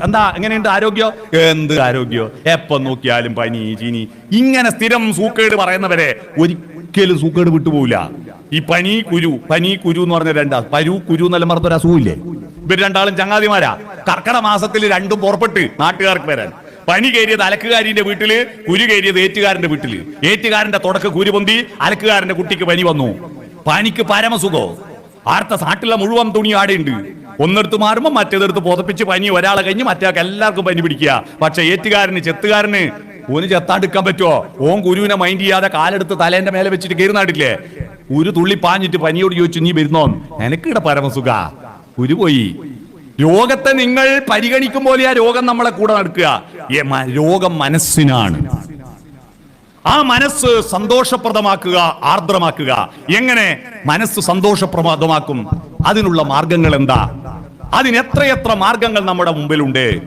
എന്താ എങ്ങനെയുണ്ട് ആരോഗ്യം? എന്ത് ആരോഗ്യം? എപ്പം നോക്കിയാലും പനി ചീനി. ഇങ്ങനെ സ്ഥിരം സൂക്കേട് പറയുന്നവരെ ഒരിക്കലും സൂക്കേട് വിട്ടുപോകില്ല. ഈ പനി കുരു എന്ന് പറഞ്ഞ രണ്ടാ കുരു എന്നെല്ലാം പറഞ്ഞൊരു അസുഖമില്ലേ? ഇവർ രണ്ടാളും ചങ്ങാതിമാരാ. കർക്കിടക മാസത്തിൽ രണ്ടും പുറപ്പെട്ട് നാട്ടുകാർക്ക് വരാൻ. പനി കയറിയത് അലക്കുകാരിന്റെ വീട്ടില്, കുരു കയറിയത് ഏറ്റുകാരന്റെ വീട്ടില്. ഏറ്റുകാരന്റെ തുടക്ക കുരു പൊന്തി, അലക്കുകാരന്റെ കുട്ടിക്ക് പനി വന്നു. പനിക്ക് പരമസുഖോ. ആർത്ത നാട്ടിലെ മുഴുവൻ തുണി ആടെയുണ്ട്. ഒന്നെടുത്ത് മാറുമ്പോൾ മറ്റേതെടുത്ത് പുതപ്പിച്ച് പനി ഒരാളെ കഴിഞ്ഞ് മറ്റേക്ക് എല്ലാവർക്കും പനി പിടിക്കുക. പക്ഷെ ഏറ്റുകാരന് ചെത്തുകാരന് ഓന് ചെത്താണ്ടിരിക്കാൻ പറ്റുമോ? ഓൻ കുരുവിനെ മൈൻഡ് ചെയ്യാതെ കാലെടുത്ത് തലേന്റെ മേലെ വെച്ചിട്ട് കയറുന്നാട്ടില്ലേ? ഒരു തുള്ളി പാഞ്ഞിട്ട് പനിയോട് ചോദിച്ചു, നീ വരുന്നോ? എനക്കിടെ പരമസുഖ. കുരു പോയി. രോഗത്തെ നിങ്ങൾ പരിഗണിക്കും പോലെയാ രോഗം നമ്മളെ കൂടെ നടക്കുക. രോഗം മനസ്സിനാണ്. ആ മനസ്സ് സന്തോഷപ്രദമാക്കുക, ആർദ്രമാക്കുക. എങ്ങനെ മനസ്സ് സന്തോഷപ്രദമാക്കും? അതിനുള്ള മാർഗങ്ങൾ എന്താ? അതിന് എത്രയെത്ര മാർഗങ്ങൾ നമ്മുടെ മുമ്പിലുണ്ട്.